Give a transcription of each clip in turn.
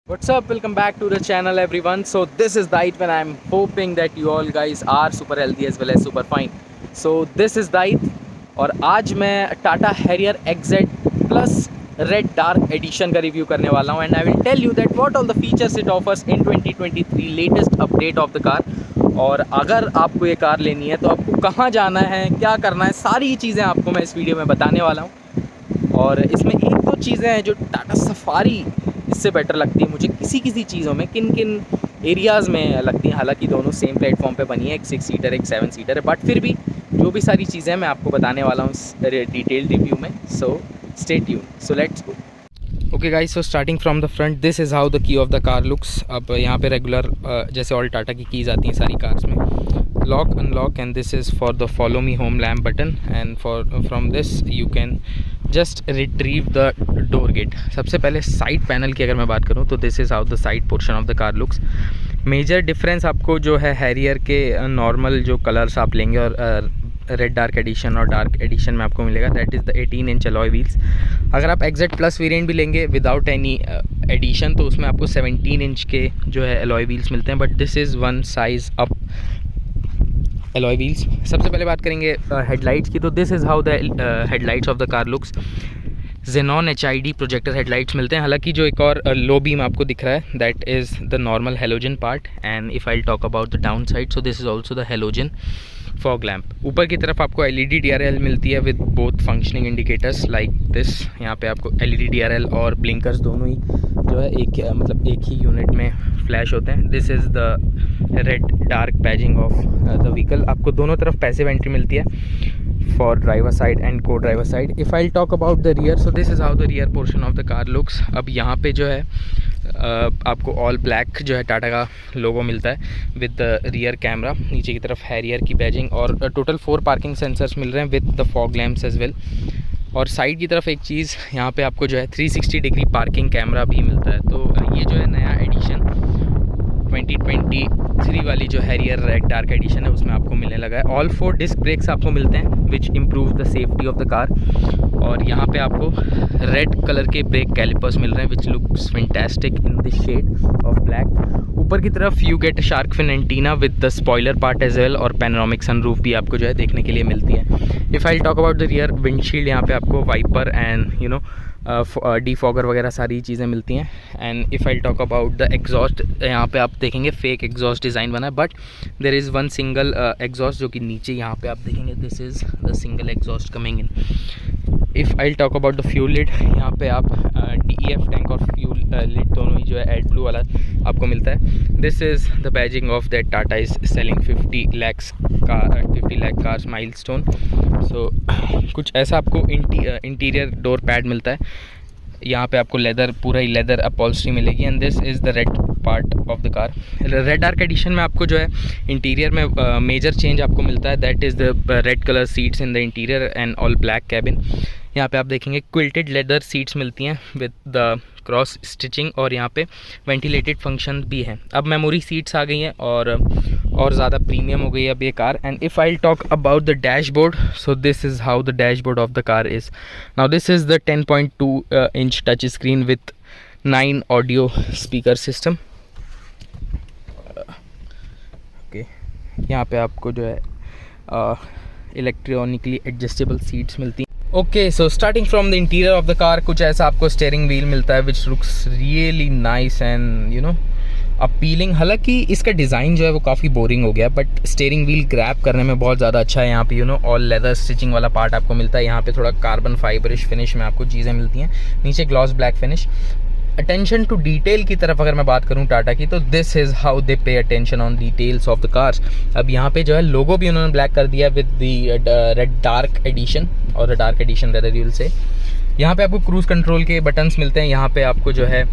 What's up? Welcome back to the channel, everyone. So this is Dait, when I'm hoping that you all guys are super healthy as well as super fine. So this is Dait और आज मैं Tata Harrier XZ plus red dark edition का review करने वाला हूँ and I will tell you that what all the features it offers in 2023 latest update of the car. और अगर आपको ये कार लेनी है तो आपको कहाँ जाना है, क्या करना है, सारी चीज़ें आपको मैं इस वीडियो में बताने वाला हूँ। और इसमें एक दो चीज़ें हैं जो टाटा सफारी इससे बेटर लगती है मुझे किसी किसी चीज़ों में, किन किन एरियाज़ में लगती हैं। हालांकि दोनों सेम प्लेटफॉर्म पे बनी है, एक 6 सीटर एक 7 सीटर है, बट फिर भी जो भी सारी चीज़ें मैं आपको बताने वाला हूँ इस डिटेल्ड रिव्यू में। So stay tune, so let's go. Okay guys, so starting from the front, this is how the key of the car looks. अब यहाँ पे रेगुलर जैसे ऑल टाटा की कीज़ आती हैं सारी कार्स में, lock unlock, and this is for the follow me home lamp button, and for from this you can just retrieve the door gate. सबसे पहले साइड पैनल की अगर मैं बात करूँ तो this is how the side portion of the car looks. Major difference आपको जो है हैरियर के नॉर्मल जो कलर्स आप लेंगे और रेड डार्क एडिशन और डार्क एडिशन में आपको मिलेगा, that is the 18 inch alloy wheels. अगर आप XZ प्लस वेरिएंट भी लेंगे विदाउट एनी एडिशन तो उसमें आपको 17 इंच के जो है अलॉय व्हील्स मिलते हैं, but this is one size up alloy wheels. सबसे पहले बात करेंगे हेडलाइट्स की, तो this is how the headlights of the car looks. Xenon HID projector headlights मिलते हैं। हालांकि जो एक और लो बीम आपको दिख रहा है that is the normal halogen part, and if I talk about the down side so this is also the halogen fog lamp. ऊपर की तरफ आपको LED DRL मिलती है with both functioning indicators like this. यहाँ पे आपको LED DRL और ब्लिंकर्स दोनों ही जो है एक ही यूनिट में फ्लैश होते हैं। This is the red dark badging of the vehicle. आपको दोनों तरफ पैसिव एंट्री मिलती है फॉर ड्राइवर साइड एंड को driver side. If I talk about the rear, so this is how the rear portion of the car looks. अब यहाँ पे जो है आपको ऑल ब्लैक जो है टाटा का लोगो मिलता है विद द रियर कैमरा। नीचे की तरफ हैरियर की बैजिंग और टोटल 4 पार्किंग सेंसर्स मिल रहे हैं with the fog lamps as well. और साइड की तरफ एक चीज़ यहाँ पे आपको जो है 360 डिग्री पार्किंग कैमरा भी मिलता है। तो ये जो है नया एडिशन 2023 वाली जो हैरियर रेड डार्क एडिशन है उसमें आपको मिलने लगा है। ऑल 4 डिस्क ब्रेक्स आपको मिलते हैं which improve the safety of the car. और यहाँ पे आपको रेड कलर के ब्रेक कैलिपर्स मिल रहे हैं which looks fantastic in this shade of black. ऊपर की तरफ you get shark fin antenna with the spoiler part as well, और पैनोरामिक सनरूफ भी आपको जो है देखने के लिए मिलती है। If I talk about the rear windshield, यहाँ पे आपको वाइपर एंड डीफॉगर वगैरह सारी चीज़ें मिलती हैं। And if I talk about the exhaust, यहाँ पे आप देखेंगे फेक एग्जॉस्ट डिज़ाइन बना है, but there is one single exhaust जो कि नीचे यहाँ पे आप देखेंगे this is the single exhaust coming in. If I talk about the fuel lid, यहाँ पे आप DEF टैंक और फ्यूल लिड दोनों ही जो है एड ब्लू वाला आपको मिलता है। This is the badging of that Tata is selling 50 lakh cars milestone. So कुछ ऐसा आपको इंटीरियर डोर पैड मिलता है। यहाँ पे आपको लेदर, पूरा ही लेदर अपॉल्स्ट्री मिलेगी, and this is the red part of the car. Red dark addition में आपको जो है इंटीरियर में मेजर चेंज आपको मिलता है, that is the red colour seats in the interior and all black cabin. यहाँ पे आप देखेंगे क्विल्टेड लेदर सीट्स मिलती हैं विद द क्रॉस स्टिचिंग, और यहाँ पे वेंटिलेटेड फंक्शन भी है। अब मेमोरी सीट्स आ गई हैं और ज़्यादा प्रीमियम हो गई है अब ये car. And if I talk about the dashboard, so this is how the dashboard of the car is. Now this is the 10.2 inch touch screen with 9 audio speaker system. Okay, यहाँ पे आपको जो है इलेक्ट्रॉनिकली एडजस्टेबल सीट्स मिलती हैं। Okay, so starting from the interior of the car, कुछ ऐसा आपको स्टीयरिंग व्हील मिलता है which looks really nice and appealing. हालांकि इसका डिज़ाइन जो है वो काफ़ी बोरिंग हो गया, बट स्टीयरिंग व्हील ग्रैब करने में बहुत ज़्यादा अच्छा है। यहाँ पे ऑल लेदर स्टिचिंग वाला पार्ट आपको मिलता है। यहाँ पे थोड़ा कार्बन फाइबरिश फिनिश में आपको चीज़ें मिलती हैं, नीचे gloss black finish. Attention to detail की तरफ अगर मैं बात करूं टाटा की, तो this is how they pay attention on details of the cars. अब यहाँ पे जो है लोगो भी उन्होंने ब्लैक कर दिया with the red dark addition, और डार्क एडिशन रेदर यूल से। यहाँ पे आपको क्रूज़ कंट्रोल के बटन्स मिलते हैं। यहाँ पे आपको जो है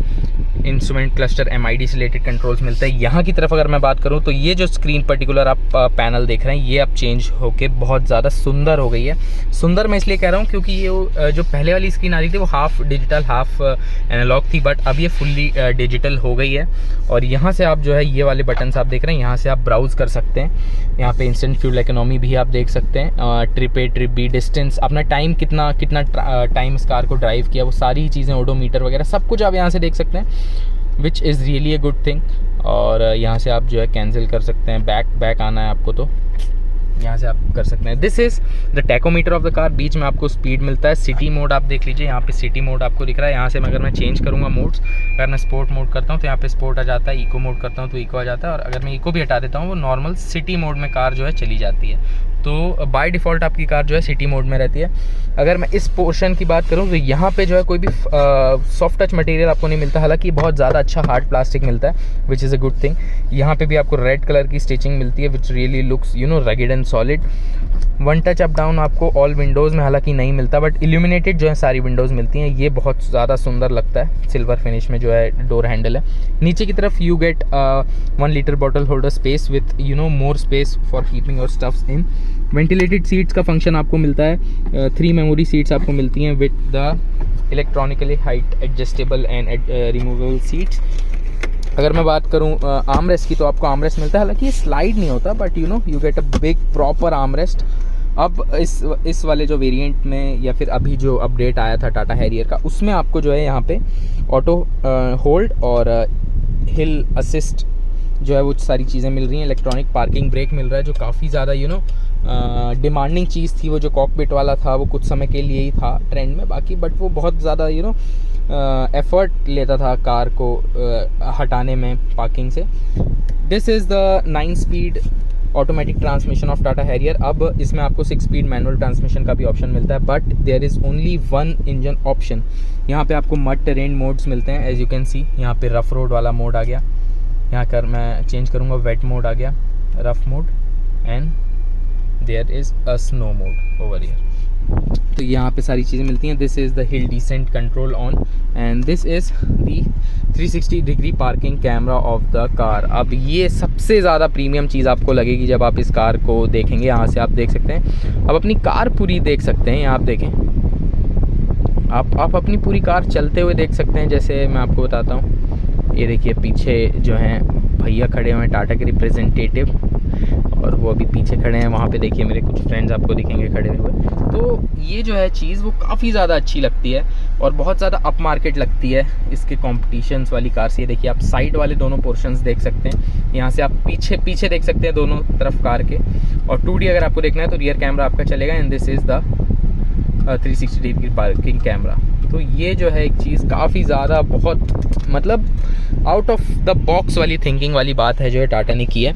इंस्ट्रूमेंट क्लस्टर MID से रिलेटेड कंट्रोल्स मिलते हैं। यहाँ की तरफ अगर मैं बात करूँ तो ये जो स्क्रीन पर्टिकुलर आप पैनल देख रहे हैं, ये अब चेंज होके बहुत ज़्यादा सुंदर हो गई है। सुंदर मैं इसलिए कह रहा हूँ क्योंकि ये जो पहले वाली स्क्रीन आ रही थी वो हाफ डिजिटल हाफ एनालॉग थी, बट अब ये फुल्ली डिजिटल हो गई है। और यहाँ से आप जो है ये वाले बटन्स आप देख रहे हैं, यहाँ से आप ब्राउज़ कर सकते हैं। यहाँ पे इंस्टेंट फ्यूल इकोनॉमी भी आप देख सकते हैं, trip A trip B distance, अपना टाइम कितना टाइम इस कार को ड्राइव किया, वो सारी चीज़ें, ओडोमीटर वगैरह सब कुछ आप यहाँ से देख सकते हैं। विच is really a good thing. और यहाँ से आप जो है कैंसिल कर सकते हैं, बैक आना है आपको तो यहाँ से आप कर सकते हैं। This is the tachometer of the car. बीच में आपको स्पीड मिलता है। सिटी मोड आप देख लीजिए, यहाँ पे सिटी मोड आपको दिख रहा है। यहाँ से अगर मैं चेंज करूँगा मोड्स, अगर मैं स्पोर्ट मोड करता हूँ तो यहाँ पे स्पोर्ट आ जाता है, इको मोड करता हूँ तो इको आ जाता है, और अगर मैं इको भी हटा देता हूँ वो नॉर्मल सिटी मोड में कार जो है चली जाती है। तो बाय डिफ़ॉल्ट आपकी कार जो है सिटी मोड में रहती है। अगर मैं इस पोर्शन की बात करूँ तो यहाँ पे जो है कोई भी सॉफ्ट टच मटेरियल आपको नहीं मिलता, हालांकि बहुत ज़्यादा अच्छा हार्ड प्लास्टिक मिलता है, which is a good thing. यहाँ पे भी आपको रेड कलर की स्टिचिंग मिलती है, which really looks rugged and solid. One touch up down आपको ऑल विंडोज़ में हालांकि नहीं मिलता, बट इल्यूमिनेटेड जो है सारी विंडोज़ मिलती हैं। ये बहुत ज़्यादा सुंदर लगता है, सिल्वर फिनिश में जो है डोर हैंडल है। नीचे की तरफ you gate 1 litre bottle holder space with more space for keeping your stuffs in. Ventilated seats का फंक्शन आपको मिलता है। 3 मेमोरी सीट्स आपको मिलती हैं with the electronically height adjustable and removable seats. अगर मैं बात करूं आर्मरेस्ट की, तो आपको आर्मरेस्ट मिलता है, हालांकि ये स्लाइड नहीं होता, but you get a big proper armrest. अब इस वाले जो वेरिएंट में, या फिर अभी जो अपडेट आया था टाटा हैरियर का, उसमें आपको जो है यहाँ पे ऑटो होल्ड और हिल असिस्ट जो है वो सारी चीज़ें मिल रही हैं। इलेक्ट्रॉनिक पार्किंग ब्रेक मिल रहा है, जो काफ़ी ज़्यादा डिमांडिंग चीज़ थी। वो जो कॉकपिट वाला था वो कुछ समय के लिए ही था ट्रेंड में, बाकी बट वो बहुत ज़्यादा एफर्ट लेता था कार को हटाने में पार्किंग से। This is the 9 speed automatic transmission of Tata Harrier. अब इसमें आपको 6 स्पीड मैनुअल ट्रांसमिशन का भी ऑप्शन मिलता है, but there is only 1 engine option. यहाँ पे आपको मड टेरेन मोड्स मिलते हैं, एज यू कैन सी। यहाँ पे रफ रोड वाला मोड आ गया, यहाँ कर मैं चेंज करूँगा, वेट मोड आ गया, rough mode, and there is a snow mode over here. तो यहाँ पे सारी चीज़ें मिलती हैं। This is the hill descent control on, and this is the 360 degree parking camera of the car. अब ये सबसे ज़्यादा प्रीमियम चीज़ आपको लगेगी जब आप इस कार को देखेंगे। यहाँ से आप देख सकते हैं, अब अपनी कार पूरी देख सकते हैं। यहाँ आप देखें, आप अपनी पूरी कार चलते हुए देख सकते हैं। जैसे मैं आपको बताता हूँ, ये देखिए पीछे जो हैं भैया खड़े हुए हैं टाटा के रिप्रेजेंटेटिव, और वो अभी पीछे खड़े हैं। वहाँ पे देखिए मेरे कुछ फ्रेंड्स आपको दिखेंगे खड़े हुए। तो ये जो है चीज़ वो काफ़ी ज़्यादा अच्छी लगती है और बहुत ज़्यादा अप मार्केट लगती है इसके कॉम्पिटिशन्स वाली कार से। ये देखिए आप साइड वाले दोनों पोर्शंस देख सकते हैं। यहाँ से आप पीछे देख सकते हैं दोनों तरफ कार के। और 2D अगर आपको देखना है तो रियर कैमरा आपका चलेगा, and this is the 360 degree parking camera. तो ये जो है एक चीज़ काफ़ी ज़्यादा बहुत आउट ऑफ द बॉक्स वाली थिंकिंग वाली बात है जो है टाटा ने की है।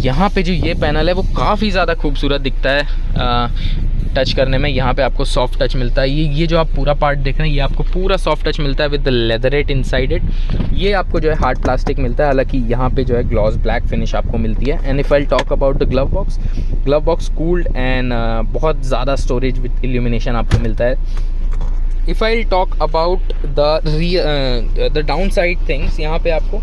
यहाँ पे जो ये पैनल है वो काफ़ी ज़्यादा खूबसूरत दिखता है टच करने में। यहाँ पे आपको सॉफ्ट टच मिलता है। ये जो आप पूरा पार्ट देख रहे हैं, ये आपको पूरा सॉफ्ट टच मिलता है with the leatherette inside it. ये आपको जो है हार्ड प्लास्टिक मिलता है, हालांकि यहाँ पे जो है ग्लॉस ब्लैक फिनिश आपको मिलती है। And if I talk about the glove box cooled and बहुत ज़्यादा स्टोरेज विद इल्यूमिनेशन आपको मिलता है। If I talk about the down side things, यहाँ पे आपको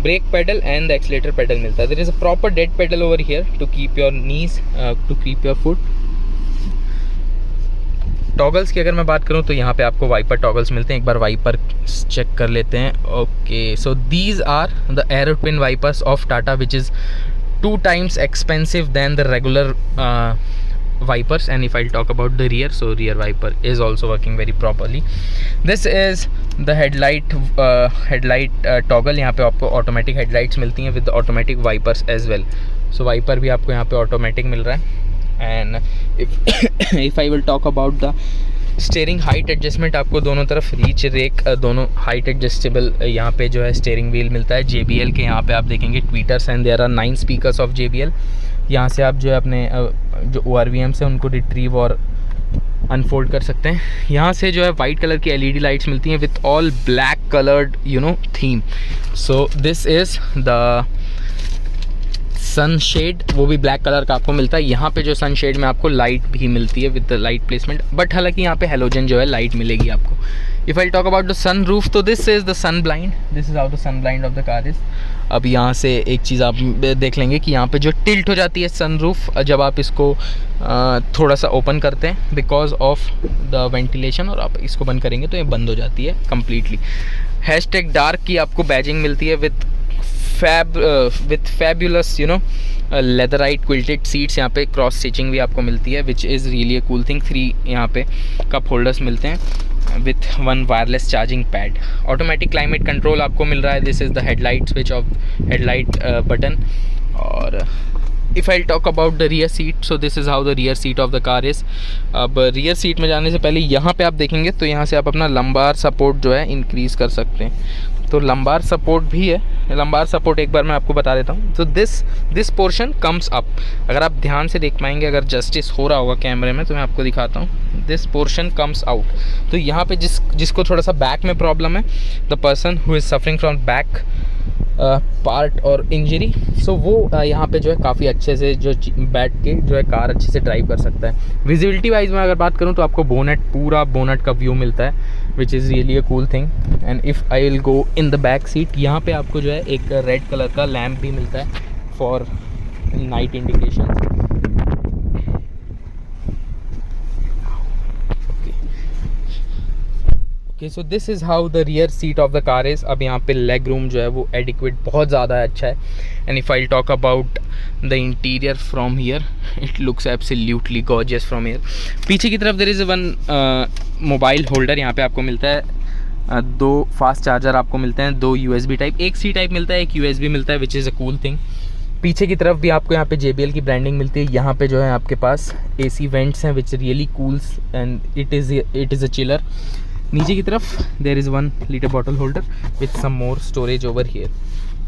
brake pedal and the accelerator pedal मिलता है। There is a proper dead pedal over here to keep your knees, to keep your foot. Toggles की अगर मैं बात करूँ तो यहाँ पे आपको वाइपर टॉगल्स मिलते हैं। एक बार वाइपर चेक कर लेते हैं। Okay, so these are the aeropin wipers of Tata which is 2 times expensive than the regular wipers. And if I'll talk about the rear, so rear wiper is also working very properly. This is the headlight toggle. यहाँ पे आपको automatic headlights मिलती हैं with the automatic wipers as well. So wiper भी आपको यहाँ पे automatic मिल रहा है। And if I will talk about the steering height adjustment, आपको दोनों तरफ रीच रेक दोनों हाइट एडजस्टेबल यहाँ पे जो है स्टेयरिंग व्हील मिलता है। JBL के यहाँ पे आप देखेंगे tweeters and there are 9 speakers of JBL। यहाँ से आप जो है अपने जो ORVM से उनको रिट्रीव और अनफोल्ड कर सकते हैं। यहाँ से जो है वाइट कलर की LED लाइट्स मिलती हैं with all black coloured theme. So this is the sunshade, वो भी ब्लैक कलर का आपको मिलता है। यहाँ पे जो सनशेड में आपको लाइट भी मिलती है with the light placement, but हालांकि यहाँ पे हेलोजन जो है लाइट मिलेगी आपको। If I talk about the sunroof, तो this is the sun blind, this is how the sun blind of the car is. अब यहाँ से एक चीज़ आप देख लेंगे कि यहाँ पे जो टिल्ट हो जाती है सन रूफ जब आप इसको थोड़ा सा ओपन करते हैं बिकॉज ऑफ द वेंटिलेशन, और आप इसको बंद करेंगे तो ये बंद हो जाती है कम्प्लीटली। हैशटैग डार्क की आपको बैजिंग मिलती है with fabulous leatherette quilted seats. यहाँ पे क्रॉस स्टिचिंग भी आपको मिलती है which is really a cool thing. 3 यहाँ पे कप होल्डर्स मिलते हैं। With one wireless charging pad. Automatic climate control आपको मिल रहा है। This is the headlight switch of headlight button. और if I talk about the rear seat, so this is how the rear seat of the car is. अब rear seat में जाने से पहले यहाँ पे आप देखेंगे तो यहाँ से आप अपना लंबार सपोर्ट जो है इंक्रीज़ कर सकते हैं। तो लंबार सपोर्ट भी है। लंबार सपोर्ट एक बार मैं आपको बता देता हूँ। तो दिस पोर्शन कम्स अप। अगर आप ध्यान से देख पाएंगे, अगर जस्टिस हो रहा होगा कैमरे में, तो मैं आपको दिखाता हूँ। This portion comes out. तो यहाँ पे जिसको थोड़ा सा बैक में प्रॉब्लम है, the person who is suffering from back part और इंजरी, सो वो यहाँ पे जो है काफ़ी अच्छे से जो बैठ के जो है कार अच्छे से ड्राइव कर सकता है। विजिबिलिटी वाइज में अगर बात करूँ तो आपको पूरा बोनेट का व्यू मिलता है, which is really a cool thing. And if I will go in the back seat, यहाँ पे आपको जो है एक रेड कलर का लैम्प भी मिलता है for night indication. So this is how the rear seat of the car is. अब यहाँ पे लेग रूम जो है वो एडिक्वेट बहुत ज़्यादा अच्छा है। And if I talk about the interior from here, it looks absolutely gorgeous from here. पीछे की तरफ there is one mobile holder. यहाँ पे आपको मिलता है 2 फास्ट चार्जर आपको मिलते हैं, 2 USB टाइप, एक C टाइप मिलता है, एक USB मिलता है, which is a cool thing. पीछे की तरफ भी आपको यहाँ पे JBL की ब्रांडिंग मिलती है। यहाँ पे जो है आपके पास AC वेंट्स हैं, which really cools and it is a chiller. नीचे की तरफ there is 1 litre bottle holder with some more storage over here.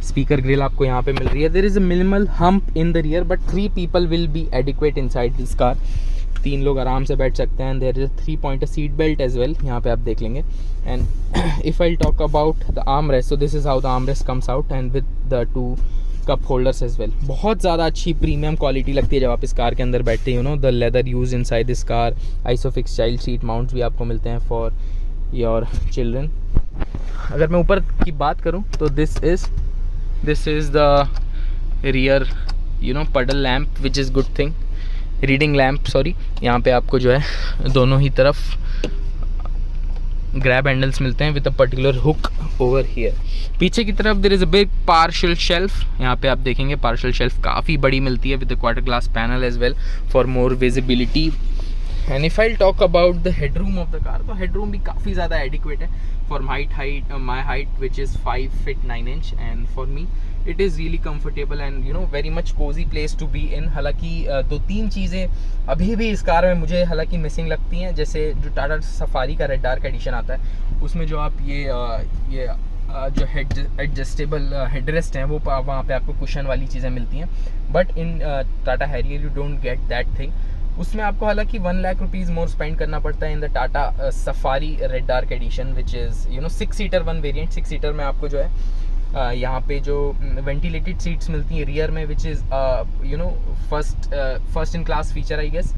Speaker grille आपको यहाँ पे मिल रही है। There is a minimal hump in the rear, but 3 people will be adequate inside this car. 3 लोग आराम से बैठ सकते हैं। There is 3-point seat belt as well, यहाँ पे आप देख लेंगे। And if I talk about the arm rest, so this is how the arm rest comes out and with the 2 cup holders as well. बहुत ज़्यादा अच्छी premium quality लगती है जब आप इस कार के अंदर बैठते हैं। The leather use inside this car. Isofix child seat mounts भी आपको मिलते हैं फॉर योर चिल्ड्रन। अगर मैं ऊपर की बात करूं तो दिस इज़ द रियर पडल lamp, which is good thing, reading lamp sorry. यहाँ पे आपको जो है दोनों ही तरफ ग्रैब हैंडल्स मिलते हैं with a particular hook over here. पीछे की तरफ there is a big partial shelf. यहाँ पे आप देखेंगे पार्शियल शेल्फ काफ़ी बड़ी मिलती है with a quarter glass panel as well for more visibility. And if I talk about the headroom of the car, तो हेडरूम भी काफ़ी ज़्यादा एडिक्वेट है for my height which is 5 feet 9 inch, and for me it is really comfortable and very much cosy place to be in. हालांकि 2-3 चीज़ें अभी भी इस कार में मुझे हालांकि मिसिंग लगती हैं, जैसे जो टाटा सफारी का रेड डार्क एडिशन आता है उसमें जो आप ये जो एडजस्टेबल हेडरेस्ट हैं वो वहाँ पे आपको कुशन वाली चीज़ें मिलती हैं, but in Tata Harrier you don't get that thing. उसमें आपको हालांकि 1 लाख रुपीज़ मोर स्पेंड करना पड़ता है in the Tata safari red dark addition, which is 6 seater 1 variant. 6 seater में आपको जो है यहाँ पे जो वेंटिलेटेड सीट्स मिलती हैं रियर में, which is first in class feature I guess.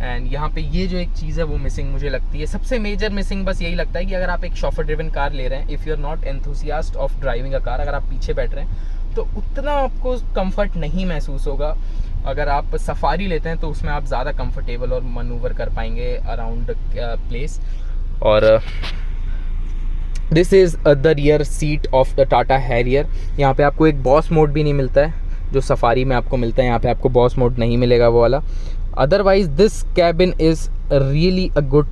एंड यहाँ पे ये जो एक चीज़ है वो मिसिंग मुझे लगती है। सबसे मेजर मिसिंग बस यही लगता है कि अगर आप एक शॉफर ड्रिवन कार ले रहे हैं, if you are not enthusiast of driving a car, अगर आप पीछे बैठ रहे हैं तो उतना आपको कंफर्ट नहीं महसूस होगा। अगर आप सफारी लेते हैं तो उसमें आप ज़्यादा कंफर्टेबल और मनूवर कर पाएंगे अराउंड प्लेस। और this is the rear seat of the Tata Harrier. यहाँ पे आपको एक बॉस मोड भी नहीं मिलता है जो सफारी में आपको मिलता है, यहाँ पे आपको बॉस मोड नहीं मिलेगा वो वाला। Otherwise this cabin is really a good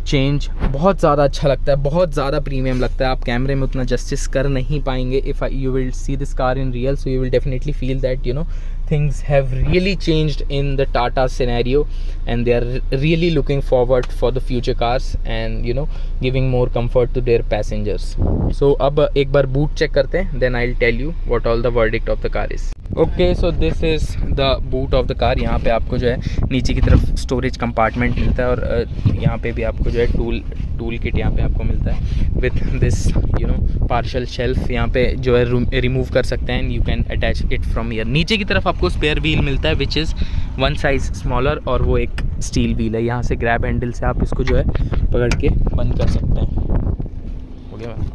change. बहुत ज़्यादा अच्छा लगता है, बहुत ज़्यादा प्रीमियम लगता है। आप कैमरे में उतना जस्टिस कर नहीं पाएंगे। If you will see this car in real, so you will definitely feel that things have really changed in the Tata scenario, and they are really looking forward for the future cars and giving more comfort to their passengers. So अब एक बार boot check करते हैं, then I'll tell you what all the verdict of the car is. Okay, so this is the boot of the car. यहाँ पे आपको जो है नीचे की तरफ स्टोरेज कंपार्टमेंट मिलता है, और यहाँ पे भी आपको जो है टूल किट यहाँ पे आपको मिलता है विथ दिस पार्शियल शेल्फ। यहाँ पे जो है रिमूव कर सकते हैं, you can attach it from here. नीचे की तरफ आपको स्पेयर व्हील मिलता है विच इज़ 1 size स्मॉलर, और वो एक स्टील व्हील है। यहाँ से ग्रैब हैंडल से आप इसको जो है पकड़ के बंद कर सकते हैं। हो गया ma'am.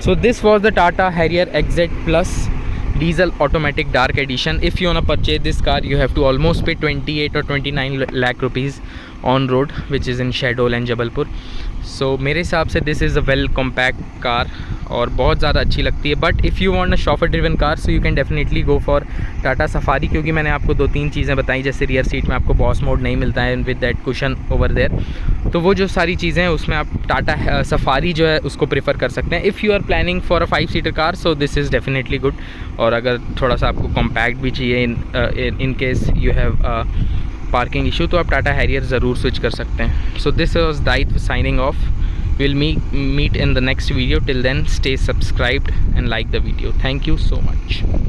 So this was the Tata Harrier XZ Plus diesel automatic dark edition. If you want to purchase this car, you have to almost pay 28 or 29 lakh rupees on road, which is in Shahdol and Jabalpur. So मेरे हिसाब से this is a well compact car, और बहुत ज़्यादा अच्छी लगती है। But if you want a chauffeur driven car so you can definitely go for Tata safari, क्योंकि मैंने आपको 2-3 चीज़ें बताई, जैसे रियर सीट में आपको बॉस मोड नहीं मिलता है with that cushion over there, तो वो जो सारी चीज़ें हैं उसमें आप टाटा सफारी जो है उसको प्रेफर कर सकते हैं। If you are planning for a 5 seater car so this is definitely good. और अगर थोड़ा सा आपको कॉम्पैक्ट भी चाहिए in case you have parking issue, तो आप टाटा हैरियर ज़रूर स्विच कर सकते हैं। सो दिस वाज दाइट signing off. We'll meet in the next video. Till then, stay subscribed and like the video. Thank you so much.